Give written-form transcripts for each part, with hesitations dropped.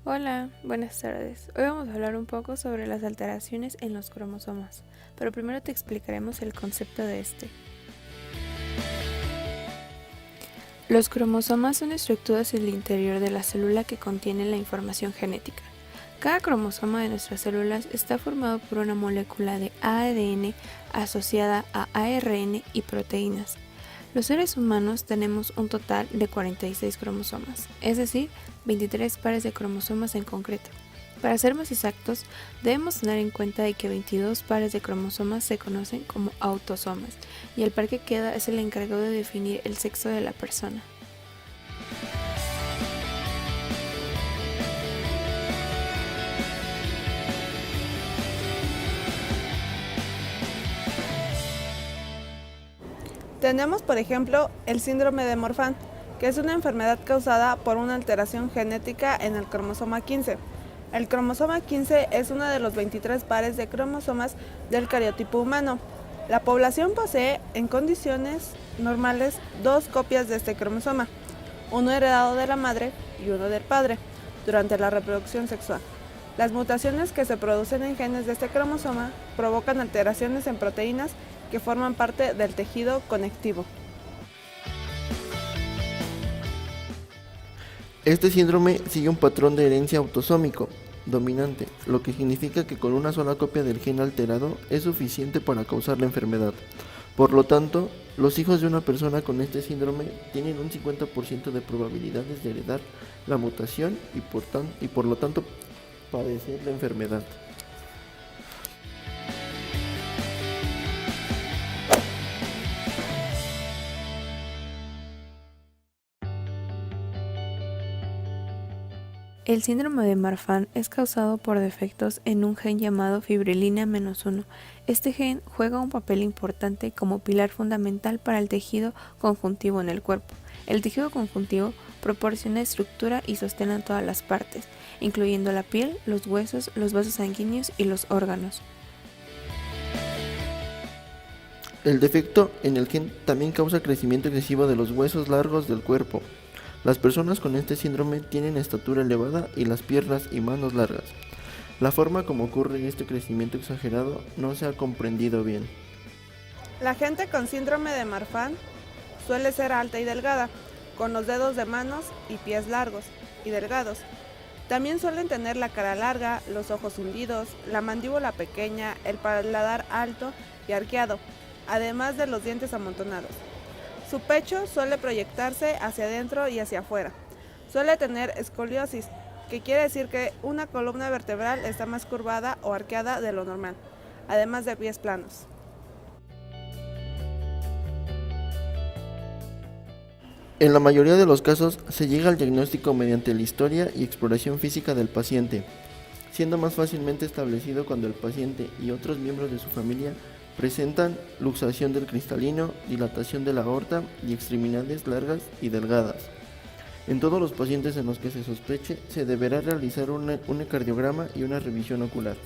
Hola, buenas tardes. Hoy vamos a hablar un poco sobre las alteraciones en los cromosomas, pero primero te explicaremos el concepto de este. Los cromosomas son estructuras en el interior de la célula que contienen la información genética. Cada cromosoma de nuestras células está formado por una molécula de ADN asociada a ARN y proteínas. Los seres humanos tenemos un total de 46 cromosomas, es decir, 23 pares de cromosomas en concreto. Para ser más exactos, debemos tener en cuenta de que 22 pares de cromosomas se conocen como autosomas, y el par que queda es el encargado de definir el sexo de la persona. Tenemos, por ejemplo, el síndrome de Marfan, que es una enfermedad causada por una alteración genética en el cromosoma 15. El cromosoma 15 es uno de los 23 pares de cromosomas del cariotipo humano. La población posee, en condiciones normales, dos copias de este cromosoma, uno heredado de la madre y uno del padre, durante la reproducción sexual. Las mutaciones que se producen en genes de este cromosoma provocan alteraciones en proteínas que forman parte del tejido conectivo. Este síndrome sigue un patrón de herencia autosómico dominante, lo que significa que con una sola copia del gen alterado es suficiente para causar la enfermedad. Por lo tanto, los hijos de una persona con este síndrome tienen un 50% de probabilidades de heredar la mutación y por lo tanto padecer la enfermedad. El síndrome de Marfan es causado por defectos en un gen llamado fibrilina-1. Este gen juega un papel importante como pilar fundamental para el tejido conjuntivo en el cuerpo. El tejido conjuntivo proporciona estructura y sostén a todas las partes, incluyendo la piel, los huesos, los vasos sanguíneos y los órganos. El defecto en el gen también causa crecimiento excesivo de los huesos largos del cuerpo. Las personas con este síndrome tienen estatura elevada y las piernas y manos largas. La forma como ocurre este crecimiento exagerado no se ha comprendido bien. La gente con síndrome de Marfan suele ser alta y delgada, con los dedos de manos y pies largos y delgados. También suelen tener la cara larga, los ojos hundidos, la mandíbula pequeña, el paladar alto y arqueado, además de los dientes amontonados. Su pecho suele proyectarse hacia adentro y hacia afuera. Suele tener escoliosis, que quiere decir que una columna vertebral está más curvada o arqueada de lo normal, además de pies planos. En la mayoría de los casos se llega al diagnóstico mediante la historia y exploración física del paciente, siendo más fácilmente establecido cuando el paciente y otros miembros de su familia presentan luxación del cristalino, dilatación de la aorta y extremidades largas y delgadas. En todos los pacientes en los que se sospeche, se deberá realizar un ecocardiograma y una revisión ocular.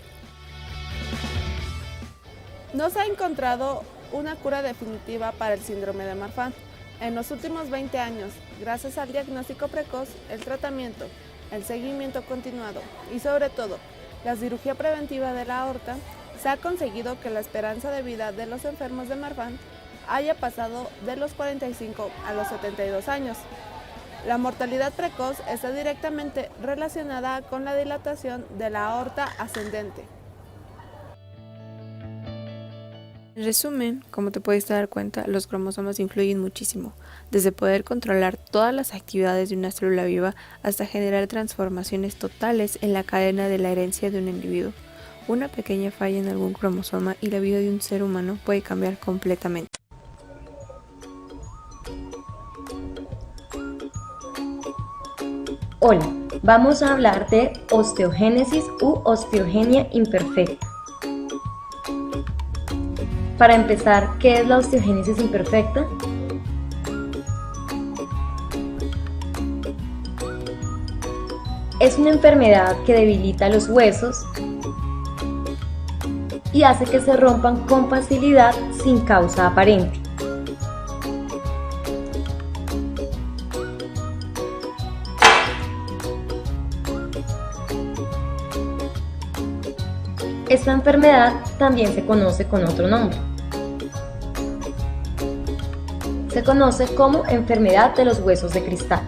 No se ha encontrado una cura definitiva para el síndrome de Marfan. En los últimos 20 años, gracias al diagnóstico precoz, el tratamiento, el seguimiento continuado y sobre todo la cirugía preventiva de la aorta, se ha conseguido que la esperanza de vida de los enfermos de Marfan haya pasado de los 45 a los 72 años. La mortalidad precoz está directamente relacionada con la dilatación de la aorta ascendente. En resumen, como te puedes dar cuenta, los cromosomas influyen muchísimo, desde poder controlar todas las actividades de una célula viva hasta generar transformaciones totales en la cadena de la herencia de un individuo. Una pequeña falla en algún cromosoma y la vida de un ser humano puede cambiar completamente. Hola, vamos a hablar de osteogénesis u osteogenia imperfecta. Para empezar, ¿qué es la osteogénesis imperfecta? Es una enfermedad que debilita los huesos y hace que se rompan con facilidad sin causa aparente. Esta enfermedad también se conoce con otro nombre. Se conoce como enfermedad de los huesos de cristal.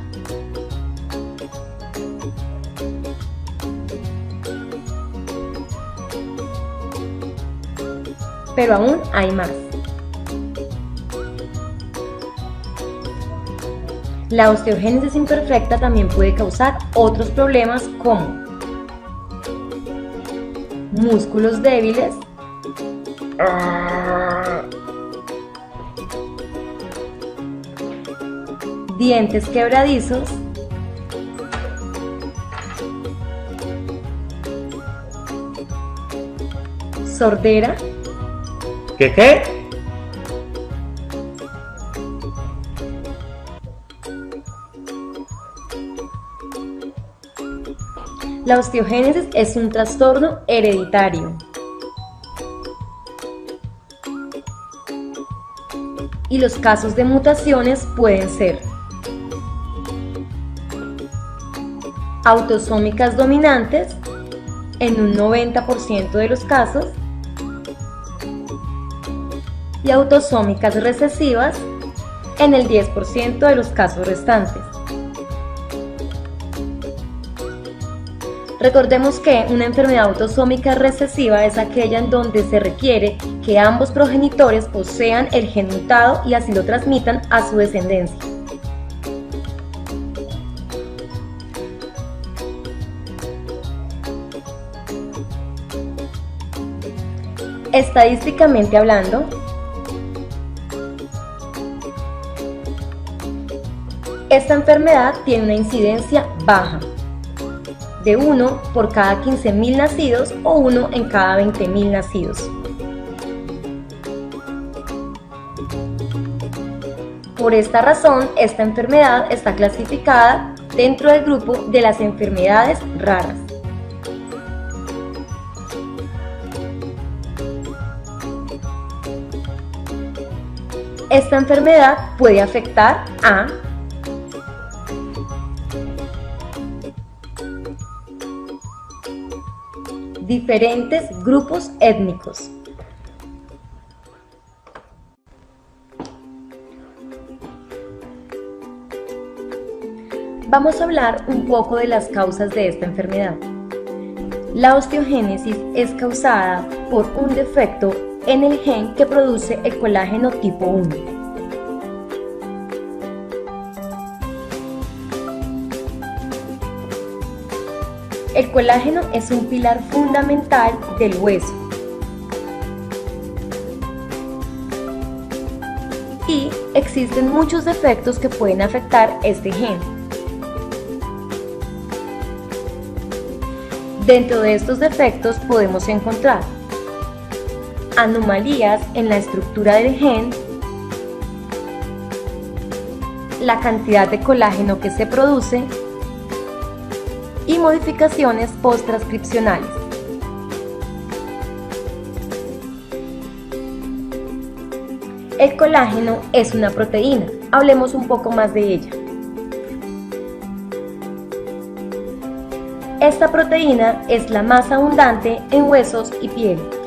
Pero aún hay más. La osteogénesis imperfecta también puede causar otros problemas como músculos débiles, dientes quebradizos, sordera, ¿Qué? La osteogénesis es un trastorno hereditario y los casos de mutaciones pueden ser autosómicas dominantes en un 90% de los casos y autosómicas recesivas en el 10% de los casos restantes. Recordemos que una enfermedad autosómica recesiva es aquella en donde se requiere que ambos progenitores posean el gen mutado y así lo transmitan a su descendencia. Estadísticamente hablando, esta enfermedad tiene una incidencia baja, de 1 por cada 15.000 nacidos o 1 en cada 20.000 nacidos. Por esta razón, esta enfermedad está clasificada dentro del grupo de las enfermedades raras. Esta enfermedad puede afectar a diferentes grupos étnicos. Vamos a hablar un poco de las causas de esta enfermedad. La osteogénesis es causada por un defecto en el gen que produce el colágeno tipo 1. El colágeno es un pilar fundamental del hueso y existen muchos defectos que pueden afectar este gen. Dentro de estos defectos podemos encontrar anomalías en la estructura del gen, la cantidad de colágeno que se produce y modificaciones post-transcripcionales. El colágeno es una proteína, hablemos un poco más de ella. Esta proteína es la más abundante en huesos y piel.